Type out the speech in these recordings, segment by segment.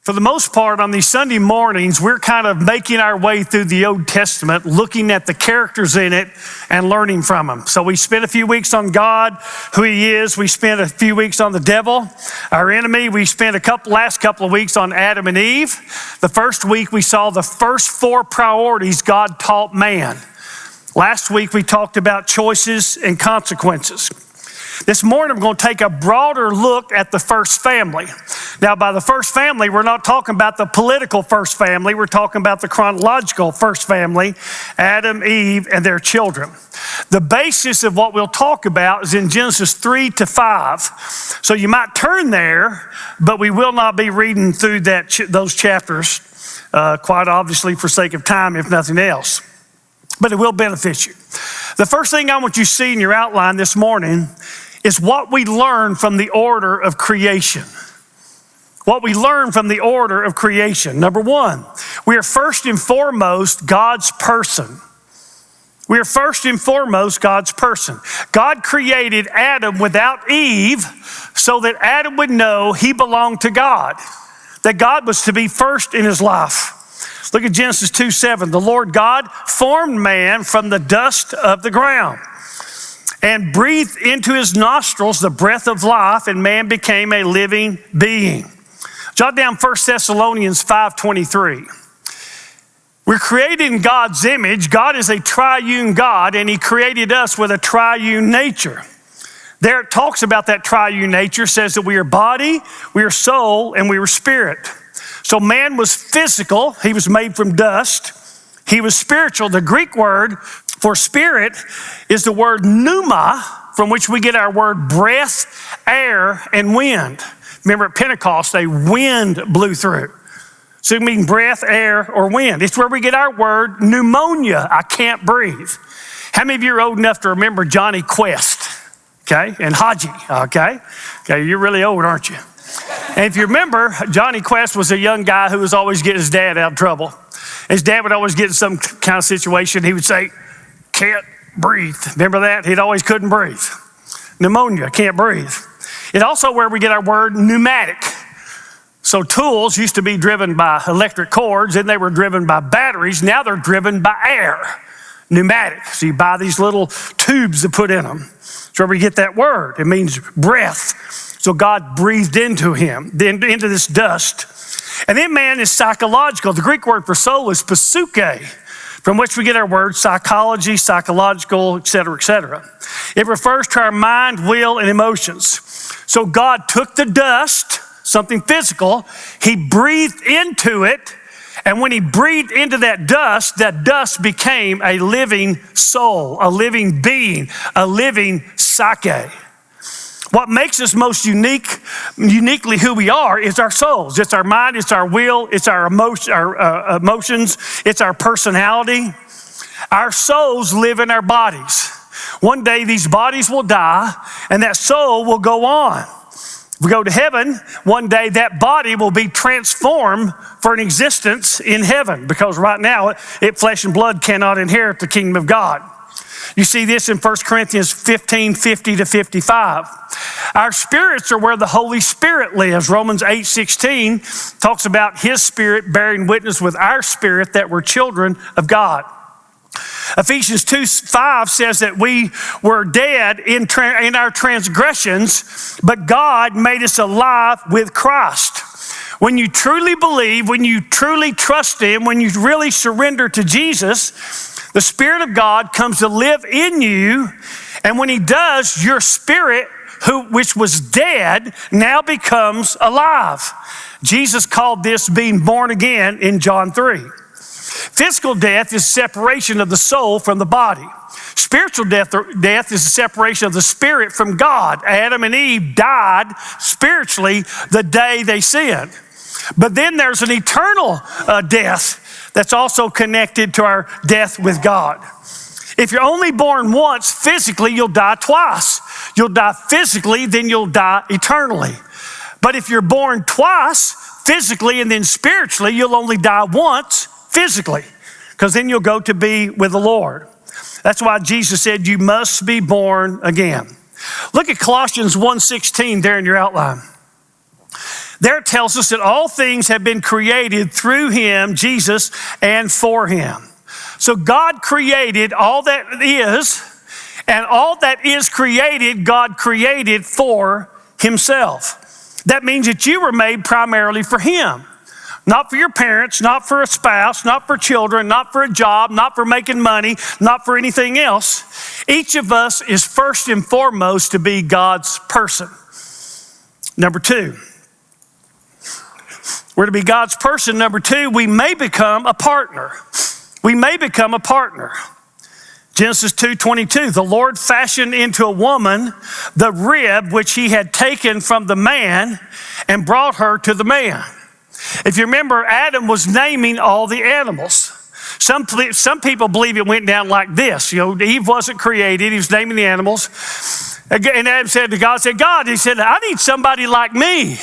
For the most part, on these Sunday mornings, we're kind of making our way through the Old Testament, looking at the characters in it and learning from them. So we spent a few weeks on God, who he is. We spent a few weeks on the devil, our enemy. We spent last couple of weeks on Adam and Eve. The first week, we saw the first 4 priorities God taught man. Last week, we talked about choices and consequences. This morning, I'm going to take a broader look at the first family. Now, by the first family, we're not talking about the political first family. We're talking about the chronological first family, Adam, Eve, and their children. The basis of what we'll talk about is in Genesis 3 to 5. So you might turn there, but we will not be reading through those chapters, quite obviously for sake of time, if nothing else. But it will benefit you. The first thing I want you to see in your outline this morning is what we learn from the order of creation. What we learn from the order of creation. Number 1, we are first and foremost God's person. We are first and foremost God's person. God created Adam without Eve so that Adam would know he belonged to God, that God was to be first in his life. Look at Genesis 2:7. The Lord God formed man from the dust of the ground and breathed into his nostrils the breath of life, and man became a living being. Jot down 1 Thessalonians 5:23. We're created in God's image. God is a triune God, and he created us with a triune nature. There it talks about that triune nature, says that we are body, we are soul, and we are spirit. So man was physical. He was made from dust. He was spiritual. The Greek word for spirit is the word pneuma, from which we get our word breath, air, and wind. Remember at Pentecost, a wind blew through. So it means breath, air, or wind. It's where we get our word pneumonia. I can't breathe. How many of you are old enough to remember Johnny Quest? Okay, and Haji, okay? Okay, you're really old, aren't you? And if you remember, Johnny Quest was a young guy who was always getting his dad out of trouble. His dad would always get in some kind of situation. He would say, can't breathe. Remember that? He always couldn't breathe. Pneumonia, can't breathe. It's also where we get our word pneumatic. So tools used to be driven by electric cords, and they were driven by batteries. Now they're driven by air, pneumatic. So you buy these little tubes to put in them. That's where we get that word. It means breath. So God breathed into him, into this dust. And then man is psychological. The Greek word for soul is psyche, from which we get our word psychology, psychological, et cetera, et cetera. It refers to our mind, will, and emotions. So God took the dust, something physical, he breathed into it, and when he breathed into that dust became a living soul, a living being, a living psyche. What makes us most uniquely who we are is our souls. It's our mind, it's our will, it's our emotions, it's our personality. Our souls live in our bodies. One day these bodies will die and that soul will go on. If we go to heaven, one day that body will be transformed for an existence in heaven, because right now flesh and blood cannot inherit the kingdom of God. You see this in 1 Corinthians 15:50 to 55. Our spirits are where the Holy Spirit lives. Romans 8:16 talks about his spirit bearing witness with our spirit that we're children of God. Ephesians 2:5 says that we were dead in our transgressions, but God made us alive with Christ. When you truly believe, when you truly trust him, when you really surrender to Jesus, the Spirit of God comes to live in you, and when he does, your spirit, which was dead, now becomes alive. Jesus called this being born again in John 3. Physical death is separation of the soul from the body. Spiritual death is the separation of the spirit from God. Adam and Eve died spiritually the day they sinned. But then there's an eternal death that's also connected to our death with God. If you're only born once, physically, you'll die twice. You'll die physically, then you'll die eternally. But if you're born twice, physically and then spiritually, you'll only die once physically, because then you'll go to be with the Lord. That's why Jesus said you must be born again. Look at Colossians 1:16 there in your outline. There it tells us that all things have been created through him, Jesus, and for him. So God created all that is, and all that is created, God created for himself. That means that you were made primarily for him. Not for your parents, not for a spouse, not for children, not for a job, not for making money, not for anything else. Each of us is first and foremost to be God's person. Number two, we're to be God's person. Number two, we may become a partner. We may become a partner. Genesis 2:22, the Lord fashioned into a woman the rib which he had taken from the man and brought her to the man. If you remember, Adam was naming all the animals. Some people believe it went down like this. Eve wasn't created. He was naming the animals. And Adam said to God, he said, I need somebody like me.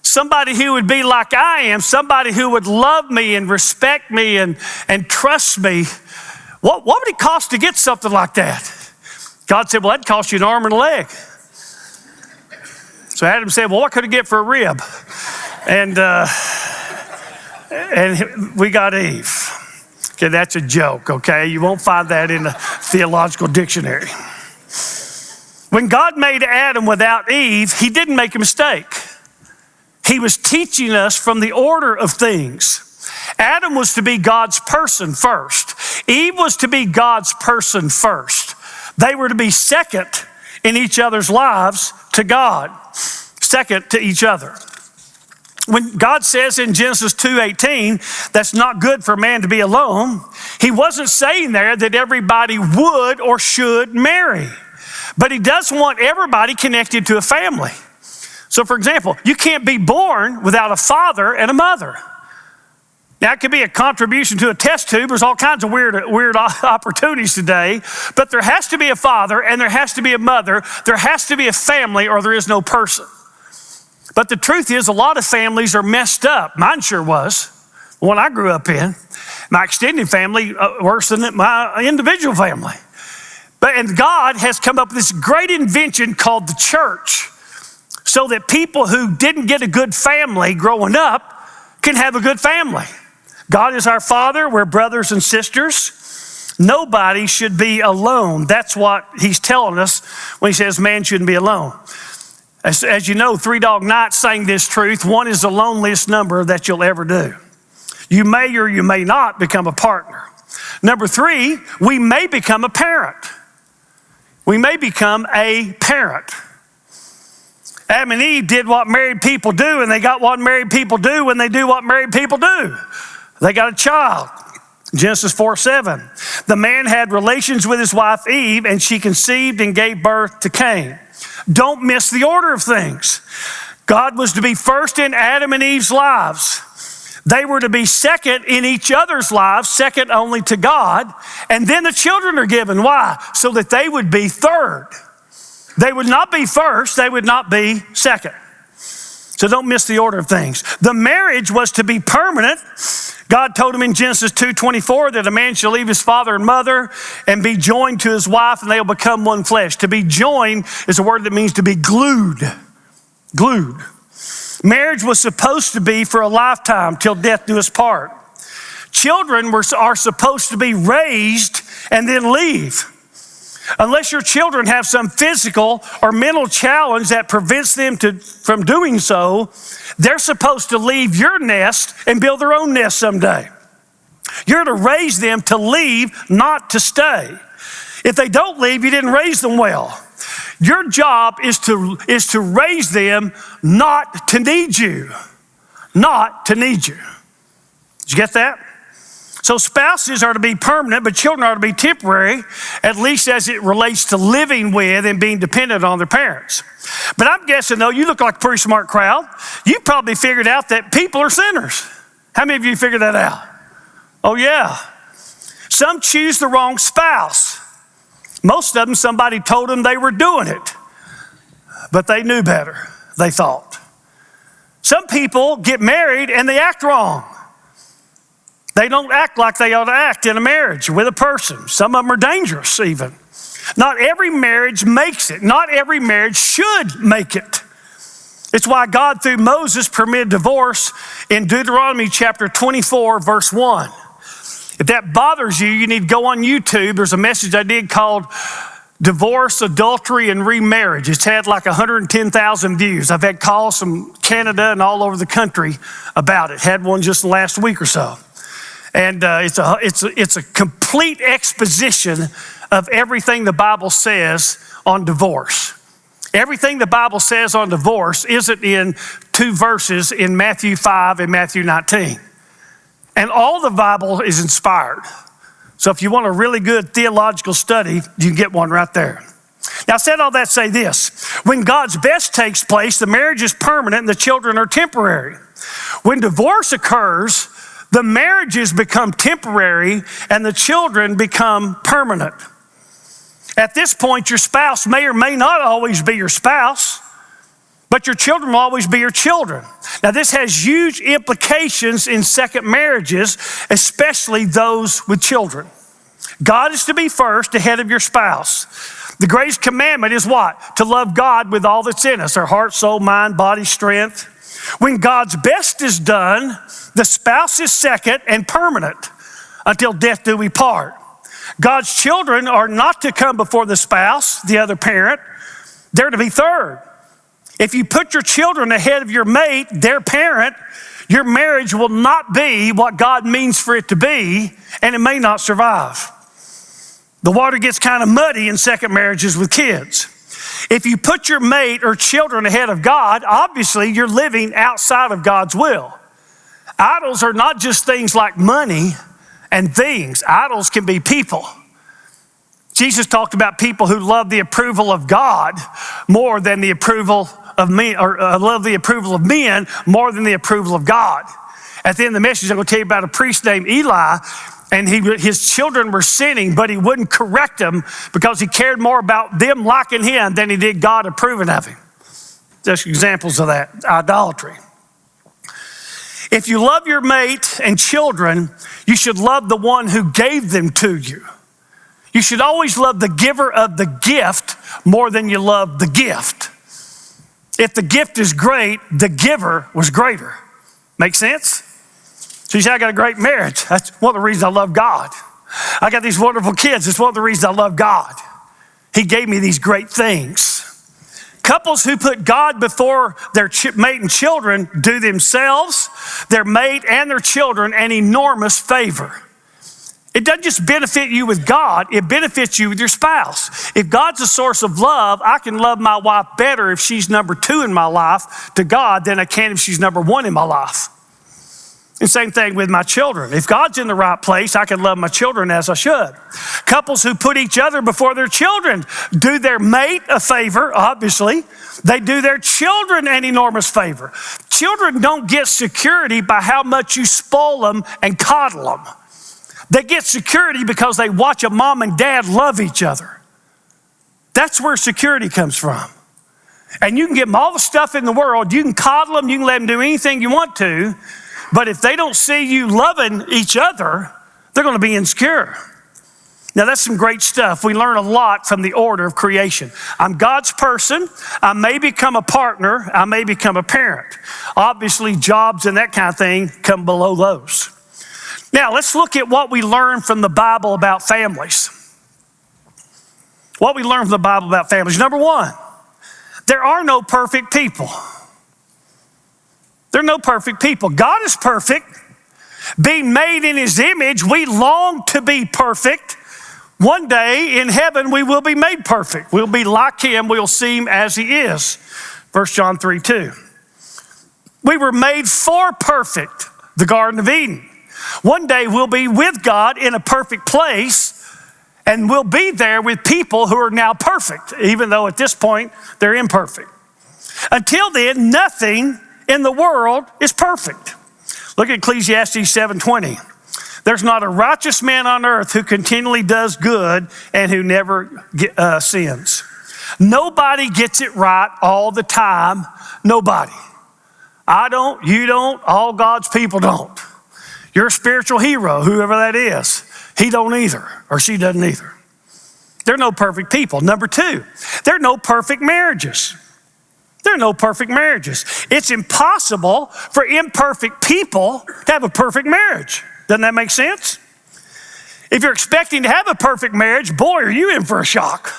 Somebody who would be like I am. Somebody who would love me and respect me and trust me. What would it cost to get something like that? God said, well, that'd cost you an arm and a leg. So Adam said, well, what could I get for a rib? And we got Eve. Okay, that's a joke, okay? You won't find that in the theological dictionary. When God made Adam without Eve, he didn't make a mistake. He was teaching us from the order of things. Adam was to be God's person first. Eve was to be God's person first. They were to be second in each other's lives to God, second to each other. When God says in Genesis 2:18, that's not good for man to be alone, he wasn't saying there that everybody would or should marry. But he does want everybody connected to a family. So for example, you can't be born without a father and a mother. Now it could be a contribution to a test tube. There's all kinds of weird opportunities today. But there has to be a father and there has to be a mother. There has to be a family or there is no person. But the truth is, a lot of families are messed up. Mine sure was. The one I grew up in. My extended family, worse than my individual family. And God has come up with this great invention called the church, so that people who didn't get a good family growing up can have a good family. God is our Father. We're brothers and sisters. Nobody should be alone. That's what he's telling us when he says man shouldn't be alone. As you know, Three Dog Night sang this truth. One is the loneliest number that you'll ever do. You may or you may not become a partner. Number three, we may become a parent. We may become a parent. Adam and Eve did what married people do, and they got what married people do when they do what married people do. They got a child. Genesis 4:7. The man had relations with his wife Eve, and she conceived and gave birth to Cain. Don't miss the order of things. God was to be first in Adam and Eve's lives. They were to be second in each other's lives, second only to God. And then the children are given. Why? So that they would be third. They would not be first. They would not be second. So don't miss the order of things. The marriage was to be permanent. God told him in Genesis 2:24 that a man shall leave his father and mother and be joined to his wife, and they'll become one flesh. To be joined is a word that means to be glued. Glued. Marriage was supposed to be for a lifetime till death do us part. Children are supposed to be raised and then leave. Unless your children have some physical or mental challenge that prevents them from doing so, they're supposed to leave your nest and build their own nest someday. You're to raise them to leave, not to stay. If they don't leave, you didn't raise them well. Your job is to raise them not to need you. Not to need you. Did you get that? So spouses are to be permanent, but children are to be temporary, at least as it relates to living with and being dependent on their parents. But I'm guessing, though, you look like a pretty smart crowd. You probably figured out that people are sinners. How many of you figured that out? Oh, yeah. Some choose the wrong spouse. Most of them, somebody told them they were doing it, but they knew better, they thought. Some people get married and they act wrong. They don't act like they ought to act in a marriage with a person. Some of them are dangerous even. Not every marriage makes it. Not every marriage should make it. It's why God, through Moses, permitted divorce in Deuteronomy chapter 24, verse 1. If that bothers you, you need to go on YouTube. There's a message I did called Divorce, Adultery, and Remarriage. It's had like 110,000 views. I've had calls from Canada and all over the country about it. Had one just last week or so. And it's a complete exposition of everything the Bible says on divorce. Everything the Bible says on divorce isn't in 2 verses in Matthew 5 and Matthew 19. And all the Bible is inspired. So if you want a really good theological study, you can get one right there. Now, I said all that to say this. When God's best takes place, the marriage is permanent and the children are temporary. When divorce occurs, the marriages become temporary and the children become permanent. At this point, your spouse may or may not always be your spouse, but your children will always be your children. Now, this has huge implications in second marriages, especially those with children. God is to be first ahead of your spouse. The greatest commandment is what? To love God with all that's in us, our heart, soul, mind, body, strength. When God's best is done, the spouse is second and permanent until death do we part. God's children are not to come before the spouse, the other parent. They're to be third. If you put your children ahead of your mate, their parent, your marriage will not be what God means for it to be, and it may not survive. The water gets kind of muddy in second marriages with kids. If you put your mate or children ahead of God, obviously you're living outside of God's will. Idols are not just things like money and things. Idols can be people. Jesus talked about people who love the approval of God more than the approval of men, or love the approval of men more than the approval of God. At the end of the message, I'm going to tell you about a priest named Eli, and his children were sinning, but he wouldn't correct them because he cared more about them liking him than he did God approving of him. Just examples of that, idolatry. If you love your mate and children, you should love the one who gave them to you. You should always love the giver of the gift more than you love the gift. If the gift is great, the giver was greater. Make sense? So you say, I got a great marriage. That's one of the reasons I love God. I got these wonderful kids. It's one of the reasons I love God. He gave me these great things. Couples who put God before their mate and children do themselves, their mate, and their children an enormous favor. It doesn't just benefit you with God, it benefits you with your spouse. If God's a source of love, I can love my wife better if she's number 2 in my life to God than I can if she's number 1 in my life. And same thing with my children. If God's in the right place, I can love my children as I should. Couples who put each other before their children do their mate a favor, obviously. They do their children an enormous favor. Children don't get security by how much you spoil them and coddle them. They get security because they watch a mom and dad love each other. That's where security comes from. And you can give them all the stuff in the world. You can coddle them. You can let them do anything you want to. But if they don't see you loving each other, they're going to be insecure. Now, that's some great stuff. We learn a lot from the order of creation. I'm God's person. I may become a partner. I may become a parent. Obviously, jobs and that kind of thing come below those. Now, let's look at what we learn from the Bible about families. What we learn from the Bible about families. Number 1, there are no perfect people. There are no perfect people. God is perfect. Being made in his image, we long to be perfect. One day in heaven, we will be made perfect. We'll be like him. We'll see him as he is. 1 John 3:2. We were made for perfect, the Garden of Eden. One day we'll be with God in a perfect place, and we'll be there with people who are now perfect, even though at this point they're imperfect. Until then, nothing in the world is perfect. Look at Ecclesiastes 7:20. There's not a righteous man on earth who continually does good and who never sins. Nobody gets it right all the time. Nobody. I don't, you don't, all God's people don't. You're a spiritual hero, whoever that is. He don't either, or she doesn't either. There are no perfect people. Number 2, there are no perfect marriages. There are no perfect marriages. It's impossible for imperfect people to have a perfect marriage. Doesn't that make sense? If you're expecting to have a perfect marriage, boy, are you in for a shock.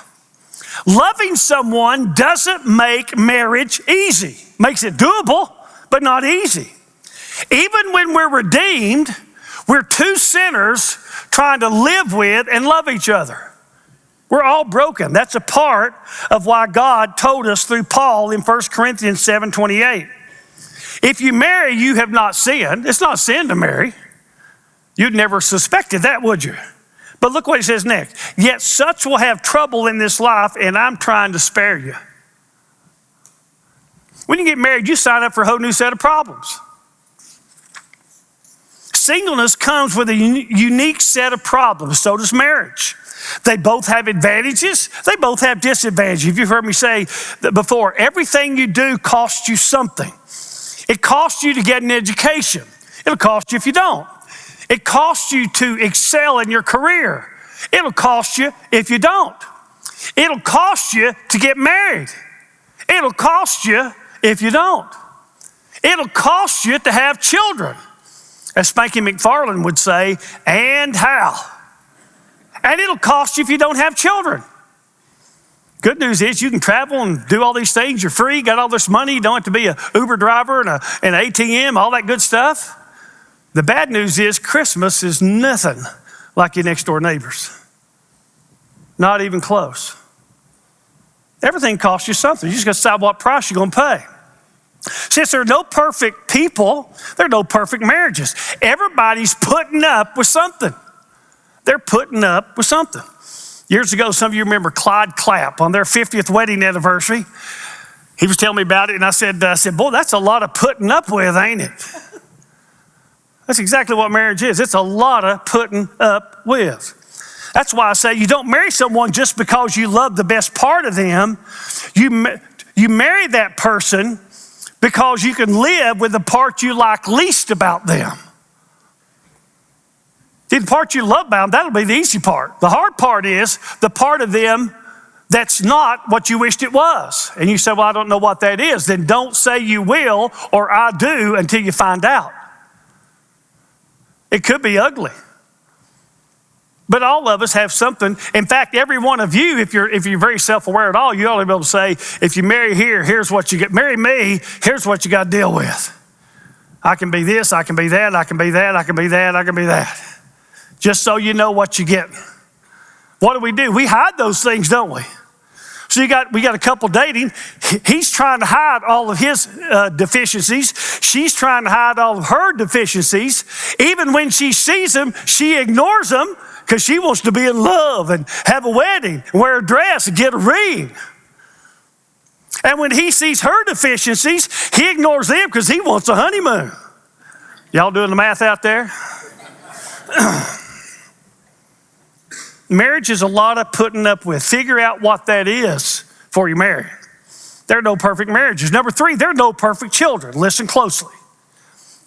Loving someone doesn't make marriage easy. Makes it doable, but not easy. Even when we're redeemed, we're two sinners trying to live with and love each other. We're all broken. That's a part of why God told us through Paul in 1 Corinthians 7:28. If you marry, you have not sinned. It's not sin to marry. You'd never suspected that, would you? But look what he says next. Yet such will have trouble in this life, and I'm trying to spare you. When you get married, you sign up for a whole new set of problems. Singleness comes with a unique set of problems. So does marriage. They both have advantages. They both have disadvantages. You've heard me say that before. Everything you do costs you something. It costs you to get an education. It'll cost you if you don't. It costs you to excel in your career. It'll cost you if you don't. It'll cost you to get married. It'll cost you if you don't. It'll cost you to have children. As Spanky McFarland would say, and how? And it'll cost you if you don't have children. Good news is you can travel and do all these things. You're free, got all this money. You don't have to be an Uber driver and an ATM, all that good stuff. The bad news is Christmas is nothing like your next door neighbors. Not even close. Everything costs you something. You just got to decide what price you're going to pay. Since there are no perfect people, there are no perfect marriages. Everybody's putting up with something. They're putting up with something. Years ago, some of you remember Clyde Clapp on their 50th wedding anniversary. He was telling me about it, and I said, boy, that's a lot of putting up with, ain't it? That's exactly what marriage is. It's a lot of putting up with. That's why I say you don't marry someone just because you love the best part of them. You marry that person because you can live with the part you like least about them. See, the part you love about them, that'll be the easy part. The hard part is the part of them that's not what you wished it was. And you say, well, I don't know what that is. Then don't say you will or I do until you find out. It could be ugly. But all of us have something. In fact, every one of you, if you're very self-aware at all, you ought to be able to say, if you marry here, here's what you get. Marry me, here's what you got to deal with. I can be this, I can be that, I can be that, I can be that, I can be that. Just so you know what you get. What do? We hide those things, don't we? So we got a couple dating. He's trying to hide all of his deficiencies. She's trying to hide all of her deficiencies. Even when she sees them, she ignores them because she wants to be in love and have a wedding, and wear a dress and get a ring. And when he sees her deficiencies, he ignores them because he wants a honeymoon. Y'all doing the math out there? Marriage is a lot of putting up with. Figure out what that is before you marry. There are no perfect marriages. Number 3, there are no perfect children. Listen closely.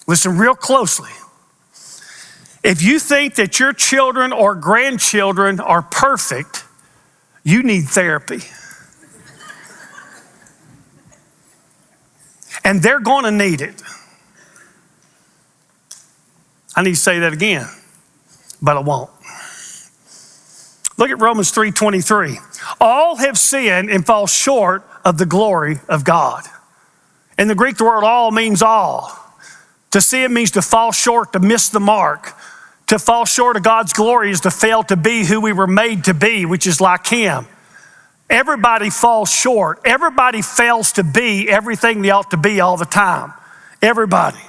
Listen real closely. If you think that your children or grandchildren are perfect, you need therapy. And they're going to need it. I need to say that again, but I won't. Look at Romans 3:23. All have sinned and fall short of the glory of God. In the Greek, the word all means all. To sin means to fall short, to miss the mark. To fall short of God's glory is to fail to be who we were made to be, which is like Him. Everybody falls short. Everybody fails to be everything they ought to be all the time. Everybody.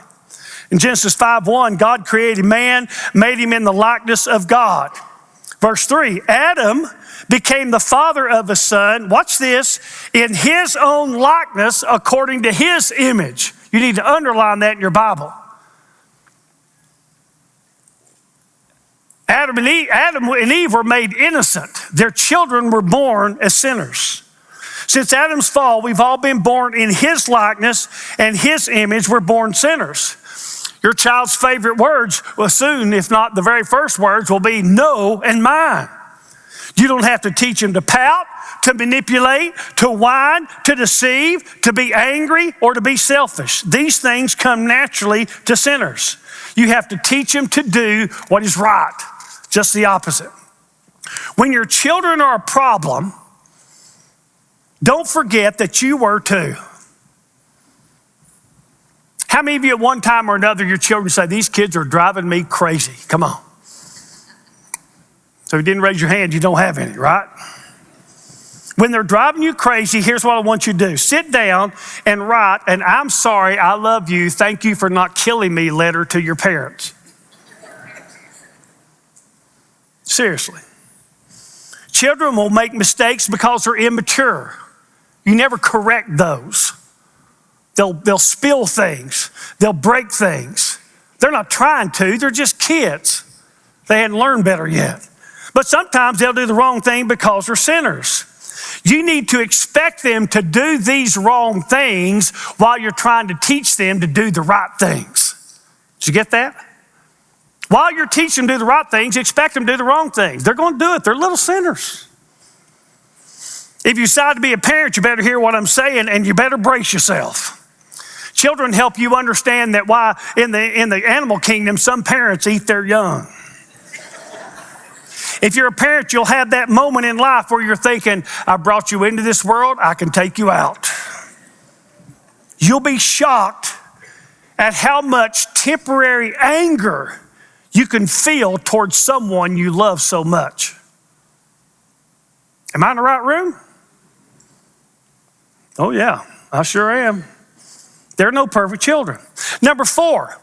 In Genesis 5:1, God created man, made him in the likeness of God. Verse 3, Adam became the father of a son, watch this, in his own likeness according to his image. You need to underline that in your Bible. Adam and Eve were made innocent. Their children were born as sinners. Since Adam's fall, we've all been born in his likeness and his image. We're born sinners. Your child's favorite words will soon, if not the very first words, will be no and mine. You don't have to teach them to pout, to manipulate, to whine, to deceive, to be angry, or to be selfish. These things come naturally to sinners. You have to teach them to do what is right, just the opposite. When your children are a problem, don't forget that you were too. How many of you at one time or another, your children say, these kids are driving me crazy? Come on. So if you didn't raise your hand, you don't have any, right? When they're driving you crazy, here's what I want you to do. Sit down and write an "I'm sorry, I love you, thank you for not killing me" letter to your parents. Seriously. Children will make mistakes because they're immature. You never correct those. They'll spill things. They'll break things. They're not trying to. They're just kids. They hadn't learned better yet. But sometimes they'll do the wrong thing because they're sinners. You need to expect them to do these wrong things while you're trying to teach them to do the right things. Did you get that? While you're teaching them to do the right things, expect them to do the wrong things. They're going to do it. They're little sinners. If you decide to be a parent, you better hear what I'm saying, and you better brace yourself. Children help you understand that why in the animal kingdom, some parents eat their young. If you're a parent, you'll have that moment in life where you're thinking, I brought you into this world, I can take you out. You'll be shocked at how much temporary anger you can feel towards someone you love so much. Am I in the right room? Oh yeah, I sure am. There are no perfect children. Number 4,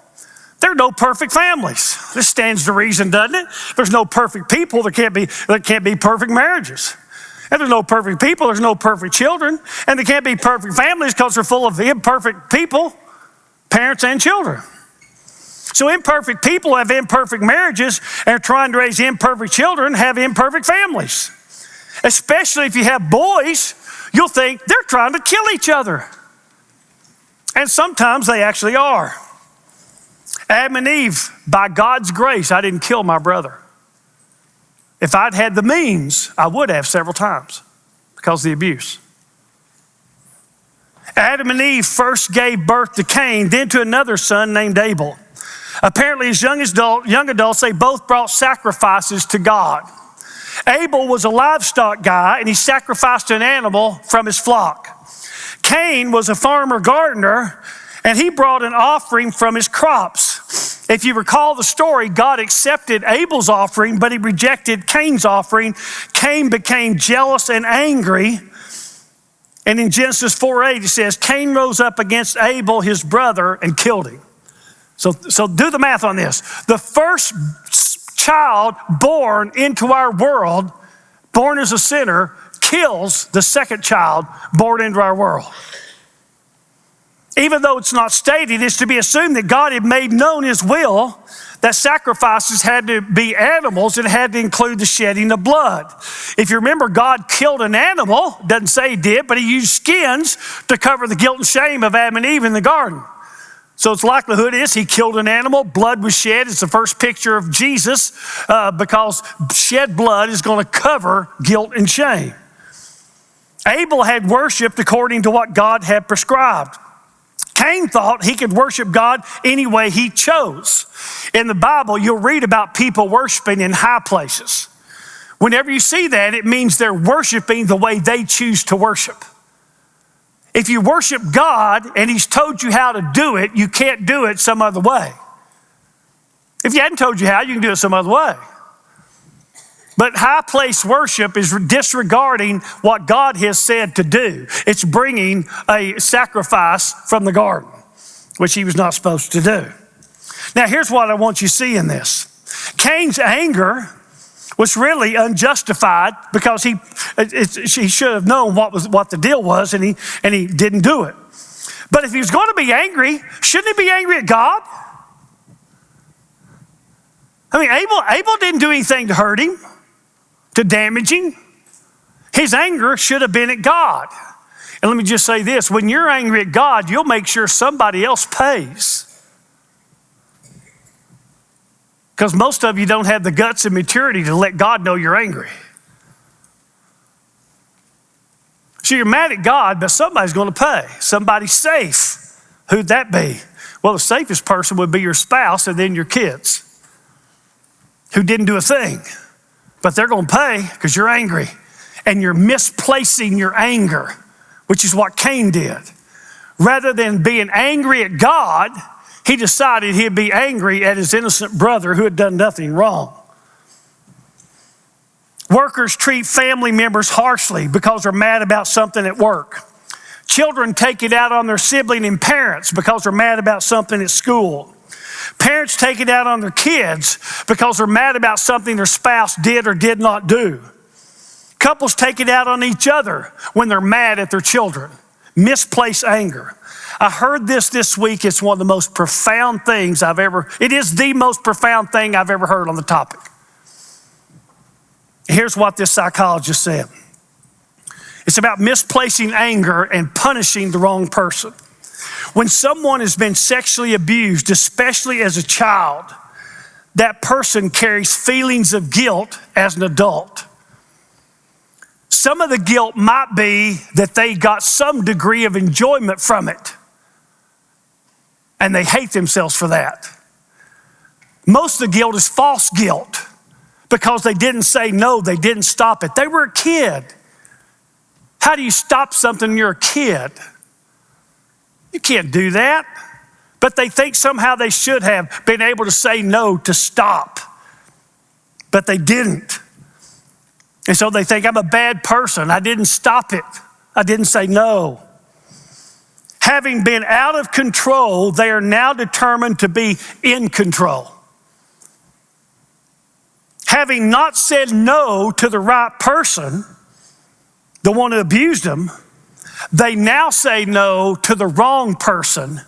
there are no perfect families. This stands to reason, doesn't it? There's no perfect people, there can't be perfect marriages. And there's no perfect people, there's no perfect children. And there can't be perfect families because they're full of imperfect people, parents and children. So imperfect people have imperfect marriages, and trying to raise imperfect children have imperfect families. Especially if you have boys, you'll think they're trying to kill each other. And sometimes they actually are. Adam and Eve, by God's grace, I didn't kill my brother. If I'd had the means, I would have several times because of the abuse. Adam and Eve first gave birth to Cain, then to another son named Abel. Apparently, as young adults, they both brought sacrifices to God. Abel was a livestock guy, and he sacrificed an animal from his flock. Cain was a farmer gardener, and he brought an offering from his crops. If you recall the story, God accepted Abel's offering, but he rejected Cain's offering. Cain became jealous and angry. And in Genesis 4:8, it says, Cain rose up against Abel, his brother, and killed him. So do the math on this. The first child born into our world, born as a sinner, kills the second child born into our world. Even though it's not stated, it's to be assumed that God had made known his will, that sacrifices had to be animals and had to include the shedding of blood. If you remember, God killed an animal, doesn't say he did, but he used skins to cover the guilt and shame of Adam and Eve in the garden. So its likelihood is he killed an animal, blood was shed. It's the first picture of Jesus because shed blood is going to cover guilt and shame. Abel had worshiped according to what God had prescribed. Cain thought he could worship God any way he chose. In the Bible, you'll read about people worshiping in high places. Whenever you see that, it means they're worshiping the way they choose to worship. If you worship God and he's told you how to do it, you can't do it some other way. If he hadn't told you how, you can do it some other way. But high place worship is disregarding what God has said to do. It's bringing a sacrifice from the garden, which he was not supposed to do. Now, here's what I want you to see in this. Cain's anger was really unjustified because he should have known what the deal was, and he didn't do it. But if he was going to be angry, shouldn't he be angry at God? I mean, Abel didn't do anything to hurt him, to damage him. His anger should have been at God. And let me just say this, when you're angry at God, you'll make sure somebody else pays. Because most of you don't have the guts and maturity to let God know you're angry. So you're mad at God, but somebody's going to pay. Somebody's safe. Who'd that be? Well, the safest person would be your spouse and then your kids who didn't do a thing. But they're going to pay because you're angry. And you're misplacing your anger, which is what Cain did. Rather than being angry at God, he decided he'd be angry at his innocent brother who had done nothing wrong. Workers treat family members harshly because they're mad about something at work. Children take it out on their sibling and parents because they're mad about something at school. Parents take it out on their kids because they're mad about something their spouse did or did not do. Couples take it out on each other when they're mad at their children. Misplaced anger. I heard this week. It's one of the most profound things it is the most profound thing I've ever heard on the topic. Here's what this psychologist said. It's about misplacing anger and punishing the wrong person. When someone has been sexually abused, especially as a child, that person carries feelings of guilt as an adult. Some of the guilt might be that they got some degree of enjoyment from it, and they hate themselves for that. Most of the guilt is false guilt because they didn't say no, they didn't stop it. They were a kid. How do you stop something when you're a kid? You can't do that. But they think somehow they should have been able to say no to stop. But they didn't. And so they think, I'm a bad person. I didn't stop it. I didn't say no. Having been out of control, they are now determined to be in control. Having not said no to the right person, the one who abused them, they now say no to the wrong person,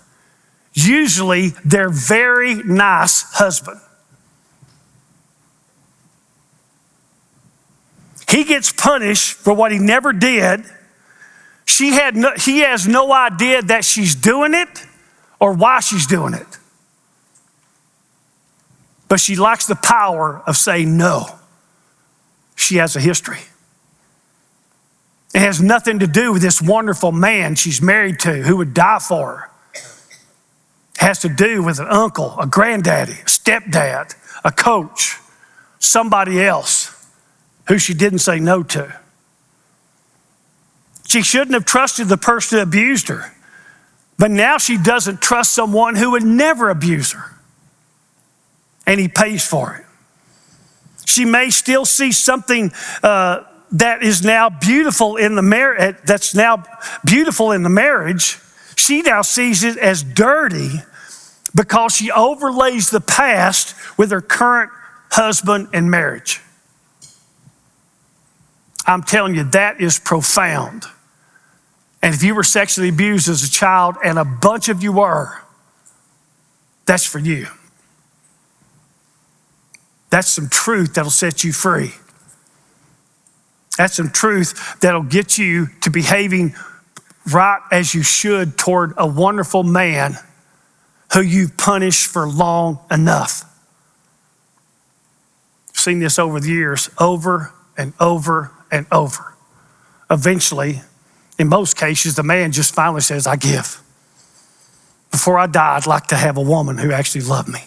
usually their very nice husband. He gets punished for what he never did. He has no idea that she's doing it or why she's doing it. But she lacks the power of saying no. She has a history. It has nothing to do with this wonderful man she's married to who would die for her. It has to do with an uncle, a granddaddy, a stepdad, a coach, somebody else who she didn't say no to. She shouldn't have trusted the person who abused her, but now she doesn't trust someone who would never abuse her, and he pays for it. She may still see something that is now beautiful in the marriage. She now sees it as dirty because she overlays the past with her current husband and marriage. I'm telling you, that is profound. And if you were sexually abused as a child, and a bunch of you were, that's for you. That's some truth that'll set you free. That's some truth that'll get you to behaving right as you should toward a wonderful man who you've punished for long enough. I've seen this over the years, over and over and over. Eventually, in most cases, the man just finally says, I give. Before I die, I'd like to have a woman who actually loved me.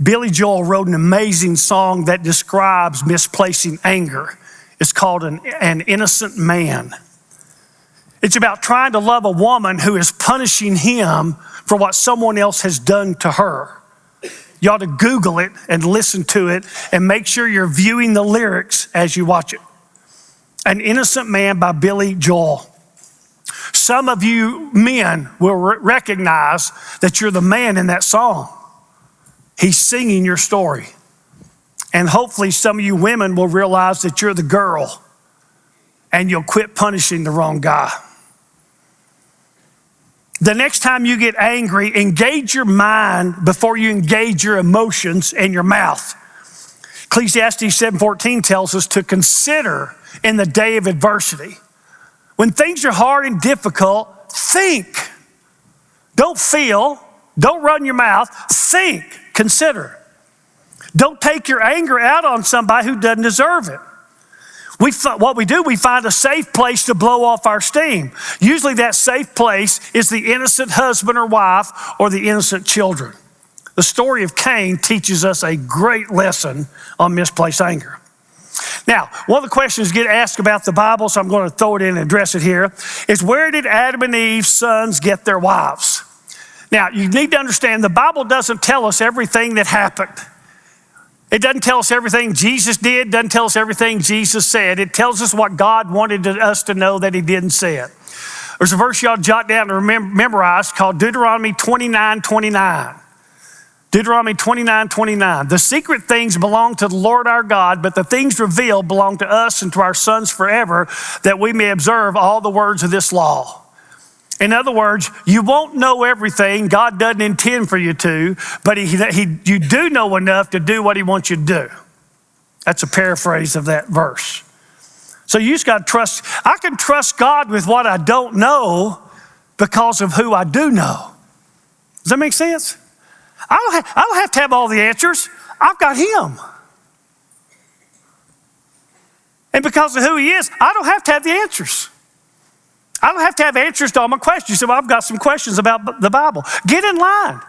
Billy Joel wrote an amazing song that describes misplacing anger. It's called An Innocent Man. It's about trying to love a woman who is punishing him for what someone else has done to her. You ought to Google it and listen to it and make sure you're viewing the lyrics as you watch it. An Innocent Man by Billy Joel. Some of you men will recognize that you're the man in that song. He's singing your story. And hopefully some of you women will realize that you're the girl and you'll quit punishing the wrong guy. The next time you get angry, engage your mind before you engage your emotions and your mouth. Ecclesiastes 7:14 tells us to consider in the day of adversity. When things are hard and difficult, think. Don't feel. Don't run your mouth. Think. Consider. Don't take your anger out on somebody who doesn't deserve it. What we do, we find a safe place to blow off our steam. Usually that safe place is the innocent husband or wife or the innocent children. The story of Cain teaches us a great lesson on misplaced anger. Now, one of the questions get asked about the Bible, so I'm going to throw it in and address it here, is where did Adam and Eve's sons get their wives? Now, you need to understand the Bible doesn't tell us everything that happened. It doesn't tell us everything Jesus did, doesn't tell us everything Jesus said. It tells us what God wanted us to know that he didn't say it. There's a verse you ought to jot down and memorize called Deuteronomy 29:29. Deuteronomy 29:29. The secret things belong to the Lord our God, but the things revealed belong to us and to our sons forever, that we may observe all the words of this law. In other words, you won't know everything. God doesn't intend for you to, but you do know enough to do what he wants you to do. That's a paraphrase of that verse. So you just got to trust. I can trust God with what I don't know because of who I do know. Does that make sense? I don't have to have all the answers. I've got him. And because of who he is, I don't have to have the answers. I don't have to have answers to all my questions. You say, well, I've got some questions about the Bible. Get in line.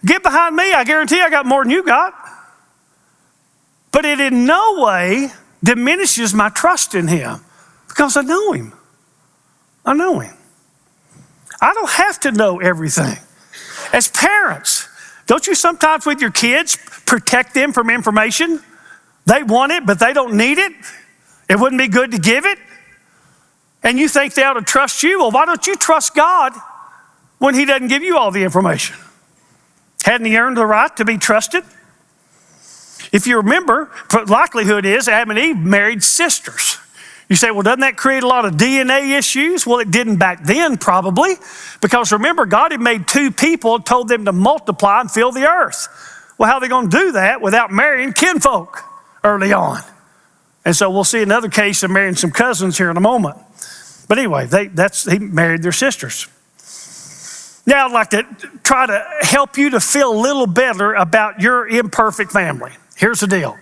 Get behind me. I guarantee I got more than you got. But it in no way diminishes my trust in him because I know him. I know him. I don't have to know everything. As parents, don't you sometimes with your kids protect them from information? They want it, but they don't need it. It wouldn't be good to give it. And you think they ought to trust you? Well, why don't you trust God when he doesn't give you all the information? Hadn't he earned the right to be trusted? If you remember, the likelihood is Adam and Eve married sisters. You say, well, doesn't that create a lot of DNA issues? Well, it didn't back then, probably, because remember, God had made two people and told them to multiply and fill the earth. Well, how are they going to do that without marrying kinfolk early on? And so we'll see another case of marrying some cousins here in a moment. But anyway, he married their sisters. Now, I'd like to try to help you to feel a little better about your imperfect family. Here's the deal.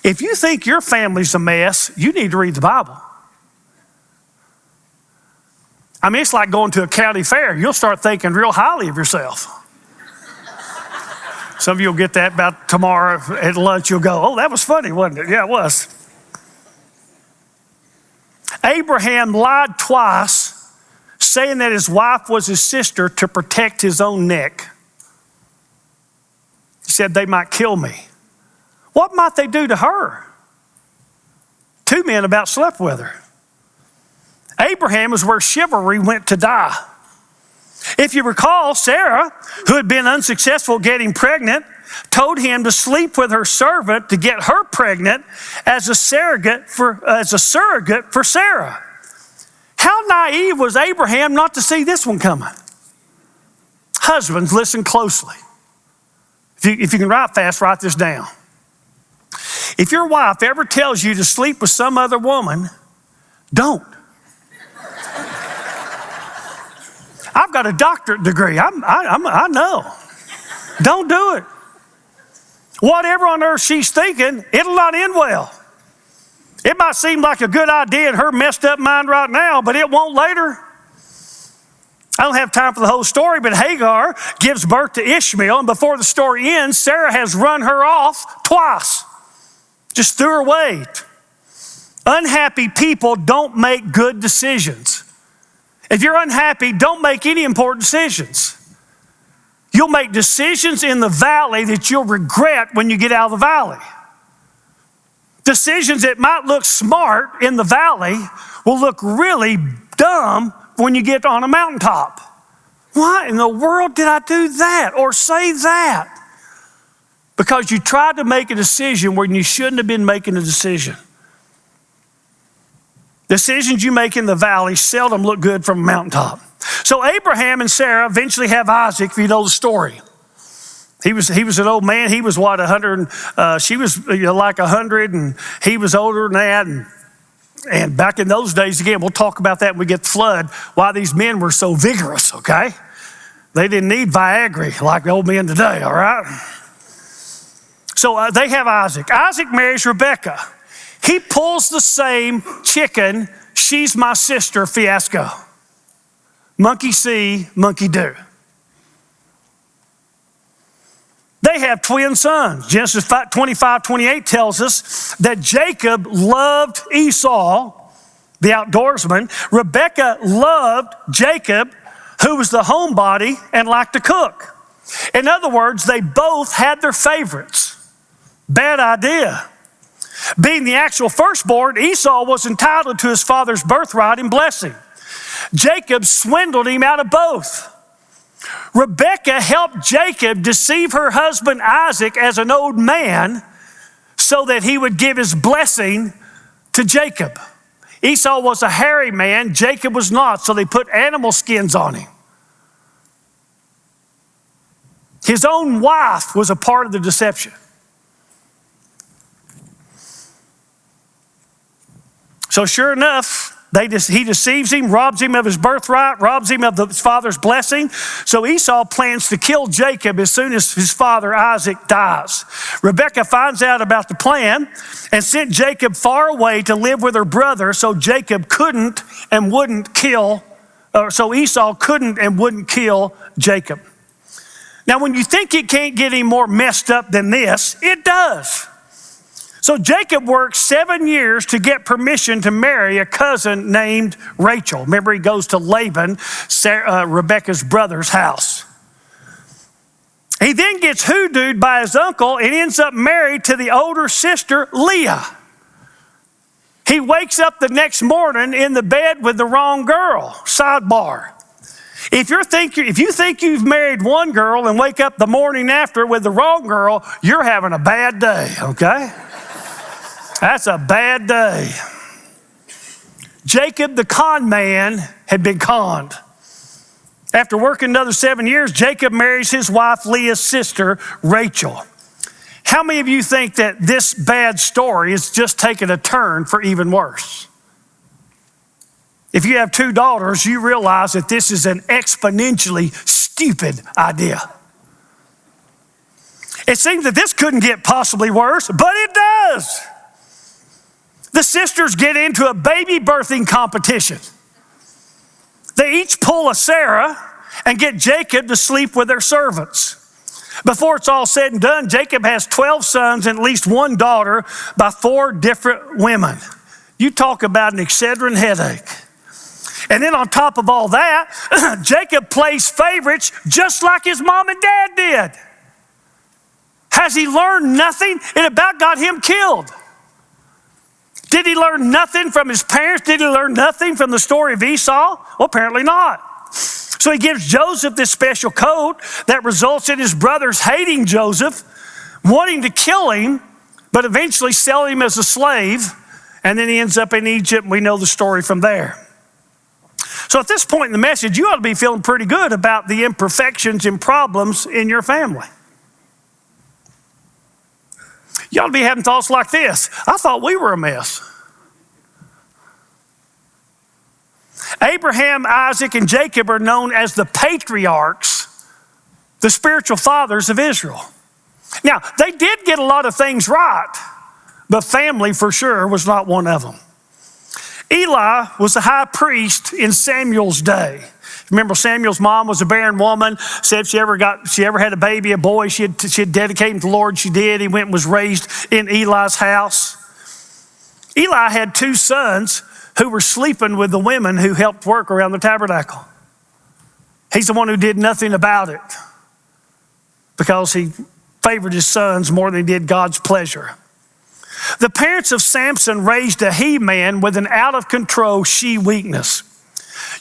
If you think your family's a mess, you need to read the Bible. I mean, it's like going to a county fair. You'll start thinking real highly of yourself. Some of you will get that about tomorrow at lunch. You'll go, oh, that was funny, wasn't it? Yeah, it was. Abraham lied twice, saying that his wife was his sister to protect his own neck. He said they might kill me. What might they do to her? Two men about slept with her. Abraham is where chivalry went to die. If you recall, Sarah, who had been unsuccessful getting pregnant, told him to sleep with her servant to get her pregnant as a surrogate for Sarah. How naive was Abraham not to see this one coming? Husbands, listen closely. If you can write fast, write this down. If your wife ever tells you to sleep with some other woman, don't. I've got a doctorate degree. I know. Don't do it. Whatever on earth she's thinking, it'll not end well. It might seem like a good idea in her messed up mind right now, but it won't later. I don't have time for the whole story, but Hagar gives birth to Ishmael, and before the story ends, Sarah has run her off twice. Just threw her away. Unhappy people don't make good decisions. If you're unhappy, don't make any important decisions. You'll make decisions in the valley that you'll regret when you get out of the valley. Decisions that might look smart in the valley will look really dumb when you get on a mountaintop. Why in the world did I do that or say that? Because you tried to make a decision when you shouldn't have been making a decision. Decisions you make in the valley seldom look good from a mountaintop. So Abraham and Sarah eventually have Isaac, if you know the story. He was an old man. He was what, 100? She was like 100, and he was older than that. And back in those days, again, we'll talk about that when we get the flood, why these men were so vigorous, okay? They didn't need Viagra like the old men today, all right? So they have Isaac. Isaac marries Rebekah. He pulls the same chicken, she's my sister fiasco. Monkey see, monkey do. They have twin sons. Genesis 25:28 tells us that Jacob loved Esau, the outdoorsman. Rebekah loved Jacob, who was the homebody and liked to cook. In other words, they both had their favorites. Bad idea. Being the actual firstborn, Esau was entitled to his father's birthright and blessing. Jacob swindled him out of both. Rebekah helped Jacob deceive her husband Isaac as an old man so that he would give his blessing to Jacob. Esau was a hairy man, Jacob was not, so they put animal skins on him. His own wife was a part of the deception. So sure enough, he deceives him, robs him of his birthright, robs him of his father's blessing. So Esau plans to kill Jacob as soon as his father Isaac dies. Rebekah finds out about the plan and sent Jacob far away to live with her brother so Jacob couldn't and wouldn't kill, or so Esau couldn't and wouldn't kill Jacob. Now, when you think it can't get any more messed up than this, it does. So Jacob worked 7 years to get permission to marry a cousin named Rachel. Remember, he goes to Laban, Rebekah's brother's house. He then gets hoodooed by his uncle and ends up married to the older sister, Leah. He wakes up the next morning in the bed with the wrong girl. Sidebar. If you think you've married one girl and wake up the morning after with the wrong girl, you're having a bad day, okay? That's a bad day. Jacob, the con man, had been conned. After working another 7 years, Jacob marries his wife, Leah's sister, Rachel. How many of you think that this bad story is just taking a turn for even worse? If you have 2 daughters, you realize that this is an exponentially stupid idea. It seems that this couldn't get possibly worse, but it does. The sisters get into a baby birthing competition. They each pull a Sarah and get Jacob to sleep with their servants. Before it's all said and done, Jacob has 12 sons and at least 1 daughter by 4 different women. You talk about an Excedrin headache. And then on top of all that, Jacob plays favorites just like his mom and dad did. Has he learned nothing? It about got him killed. Did he learn nothing from his parents? Did he learn nothing from the story of Esau? Well, apparently not. So he gives Joseph this special coat that results in his brothers hating Joseph, wanting to kill him, but eventually sell him as a slave. And then he ends up in Egypt, and we know the story from there. So at this point in the message, you ought to be feeling pretty good about the imperfections and problems in your family. You ought to be having thoughts like this. I thought we were a mess. Abraham, Isaac, and Jacob are known as the patriarchs, the spiritual fathers of Israel. Now, they did get a lot of things right, but family for sure was not one of them. Eli was the high priest in Samuel's day. Remember, Samuel's mom was a barren woman. Said if she ever had a baby, a boy, she'd dedicate him to the Lord. She did. He went and was raised in Eli's house. Eli had 2 sons who were sleeping with the women who helped work around the tabernacle. He's the one who did nothing about it because he favored his sons more than he did God's pleasure. The parents of Samson raised a he-man with an out-of-control she-weakness.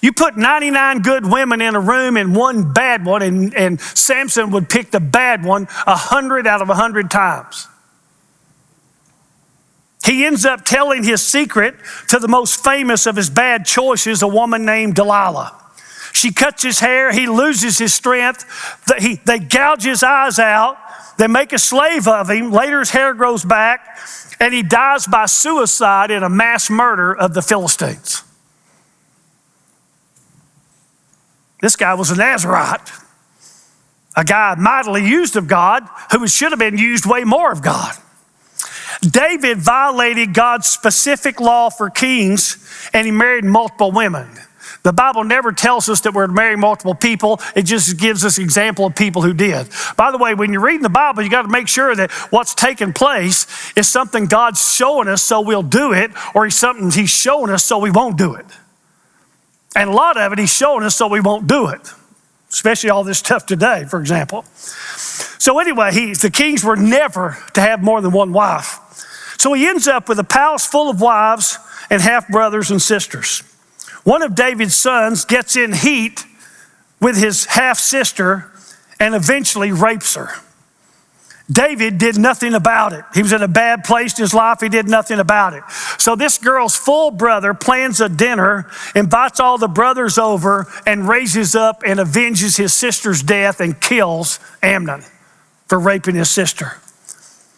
You put 99 good women in a room and 1 bad one, and Samson would pick the bad one 100 out of 100 times. He ends up telling his secret to the most famous of his bad choices, a woman named Delilah. She cuts his hair, he loses his strength, they gouge his eyes out, they make a slave of him, later his hair grows back, and he dies by suicide in a mass murder of the Philistines. This guy was a Nazarite, a guy mightily used of God who should have been used way more of God. David violated God's specific law for kings, and he married multiple women. The Bible never tells us that we're to marry multiple people. It just gives us an example of people who did. By the way, when you're reading the Bible, you got to make sure that what's taking place is something God's showing us so we'll do it, or it's something he's showing us so we won't do it. And a lot of it he's showing us so we won't do it, especially all this stuff today, for example. So anyway, the kings were never to have more than one wife. So he ends up with a palace full of wives and half-brothers and sisters. One of David's sons gets in heat with his half-sister and eventually rapes her. David did nothing about it. He was in a bad place in his life. He did nothing about it. So this girl's full brother plans a dinner, invites all the brothers over, and raises up and avenges his sister's death and kills Amnon for raping his sister.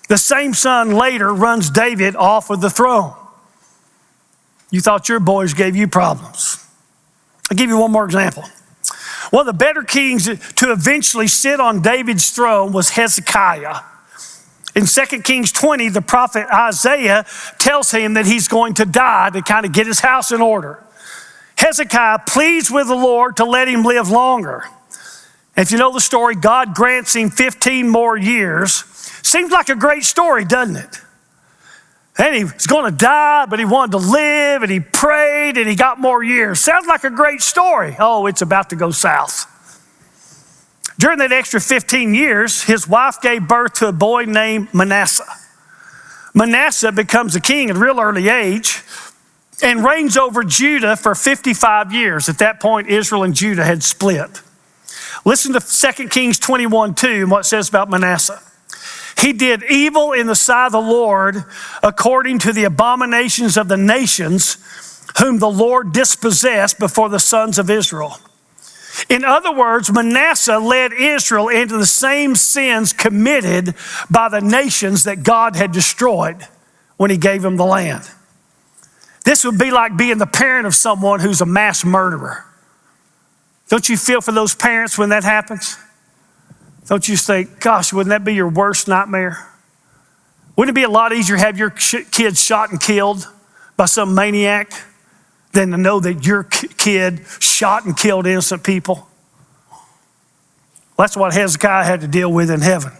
The same son later runs David off of the throne. You thought your boys gave you problems. I'll give you one more example. One of the better kings to eventually sit on David's throne was Hezekiah. In 2 Kings 20, the prophet Isaiah tells him that he's going to die to kind of get his house in order. Hezekiah pleads with the Lord to let him live longer. And if you know the story, God grants him 15 more years. Seems like a great story, doesn't it? And he was going to die, but he wanted to live, and he prayed, and he got more years. Sounds like a great story. Oh, it's about to go south. During that extra 15 years, his wife gave birth to a boy named Manasseh. Manasseh becomes a king at a real early age and reigns over Judah for 55 years. At that point, Israel and Judah had split. Listen to 2 Kings 21:2 and what it says about Manasseh. He did evil in the sight of the Lord according to the abominations of the nations whom the Lord dispossessed before the sons of Israel. In other words, Manasseh led Israel into the same sins committed by the nations that God had destroyed when he gave them the land. This would be like being the parent of someone who's a mass murderer. Don't you feel for those parents when that happens? Don't you think, gosh, wouldn't that be your worst nightmare? Wouldn't it be a lot easier to have your kids shot and killed by some maniac than to know that your kid shot and killed innocent people? Well, that's what Hezekiah had to deal with in heaven.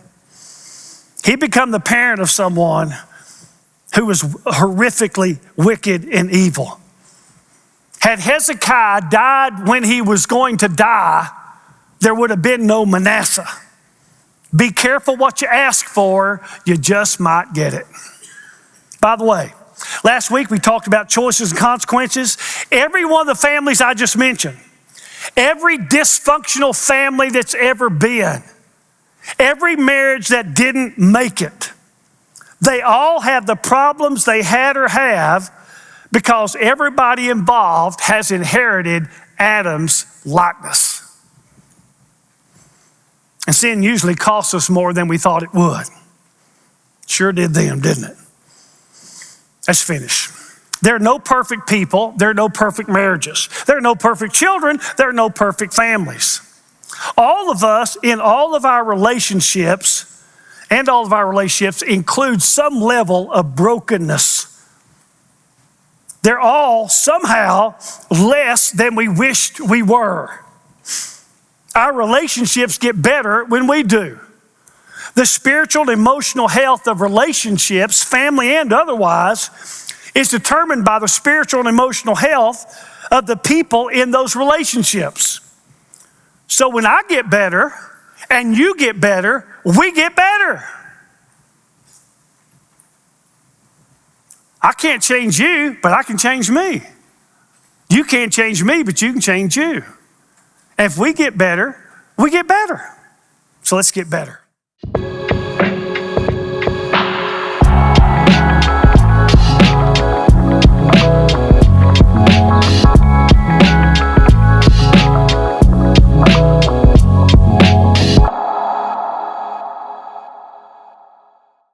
He became the parent of someone who was horrifically wicked and evil. Had Hezekiah died when he was going to die, there would have been no Manasseh. Be careful what you ask for, you just might get it. By the way, last week we talked about choices and consequences. Every one of the families I just mentioned, every dysfunctional family that's ever been, every marriage that didn't make it, they all have the problems they had or have because everybody involved has inherited Adam's likeness. And sin usually costs us more than we thought it would. Sure did them, didn't it? Let's finish. There are no perfect people. There are no perfect marriages. There are no perfect children. There are no perfect families. All of us in all of our relationships include some level of brokenness. They're all somehow less than we wished we were. Our relationships get better when we do. The spiritual and emotional health of relationships, family and otherwise, is determined by the spiritual and emotional health of the people in those relationships. So when I get better and you get better, we get better. I can't change you, but I can change me. You can't change me, but you can change you. If we get better, we get better. So let's get better.